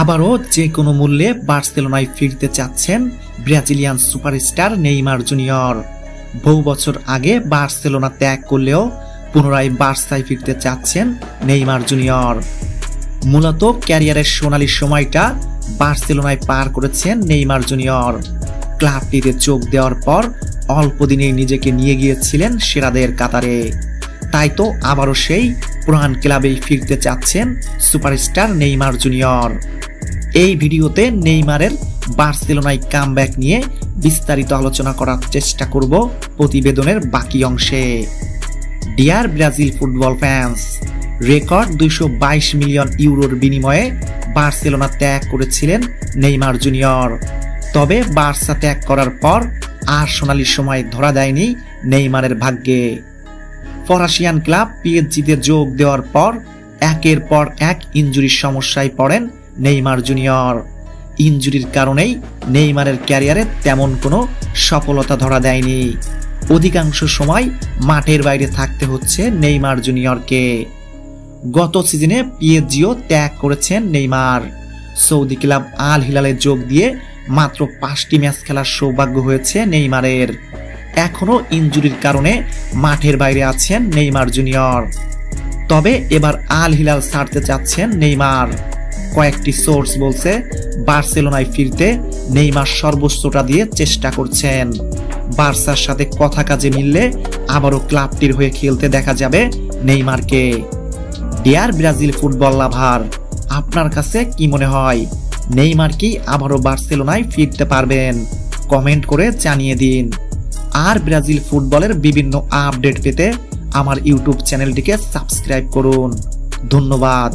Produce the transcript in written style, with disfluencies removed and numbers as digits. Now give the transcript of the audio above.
আবারও যে কোনো মূল্যে বার্সেলোনায় ফিরতে চাচ্ছেন ব্রাজিলিয়ান সুপারস্টার নেইমার জুনিয়র। বহু বছর আগে বার্সেলোনা ত্যাগ করলেও পুনরায় বার্সায় ফিরতে চাচ্ছেন নেইমার জুনিয়র। মূলত ক্যারিয়ারের সোনালী সময়টা বার্সেলোনায় পার করেছেন নেইমার জুনিয়র। ক্লাবটিতে যোগ দেওয়ার পর অল্প দিনেই নিজেকে নিয়ে গিয়েছিলেন সেরাদের কাতারে। তাই তো আবারও সেই পুরান ক্লাবেই ফিরতে চাচ্ছেন সুপারস্টার নেইমার জুনিয়র। এই ভিডিওতে নেইমারের বার্সেলোনায় কামব্যাক নিয়ে বিস্তারিত আলোচনা করার চেষ্টা করব প্রতিবেদনের বাকি অংশে। Dear Brazil football fans, record 222 million ইউরোর বিনিময়ে বার্সেলোনা ত্যাগ করেছিলেন নেইমার জুনিয়র। তবে বার্সা ত্যাগ করার পর আর সোনালী সময় ধরা দেয়নি নেইমারের ভাগ্যে। ফরাসিয়ান ক্লাব পিএসজিতে যোগ দেওয়ার পর একের পর এক ইনজুরির সমস্যায় পড়েন নেইমার জুনিয়র। ইনজুরির কারণেই নেইমারের ক্যারিয়ারে তেমন কোনো সফলতা ধরা দেয়নি। অধিকাংশ সময় মাঠের বাইরে থাকতে হচ্ছে নেইমার জুনিয়রকে। গত সিজনে পিএসজিও ত্যাগ করেছেন নেইমার। সৌদি ক্লাব আল হিলালে যোগ দিয়ে মাত্র 5টি ম্যাচ খেলার সৌভাগ্য হয়েছে নেইমারের। এখনো ইনজুরির কারণে মাঠের বাইরে আছেন নেইমার জুনিয়র। তবে এবার আল হিলাল ছাড়তে চাচ্ছেন নেইমার। কয়েকটি সোর্স বলছে বার্সেলোনায় ফিরতে নেইমার সর্বোচ্চটা দিয়ে চেষ্টা করছেন। বার্সার সাথে কথা কাজে মিললে আবারও ক্লাবটির হয়ে খেলতে দেখা যাবে নেইমারকে। ডিয়ার ব্রাজিল ফুটবল লাভার, আপনার কাছে কি মনে হয়, নেইমার কি আবারও বার্সেলোনায় ফিরতে পারবেন? কমেন্ট করে জানিয়ে দিন। আর ব্রাজিল ফুটবলের বিভিন্ন আপডেট পেতে আমার ইউটিউব চ্যানেলটিকে সাবস্ক্রাইব করুন। ধন্যবাদ।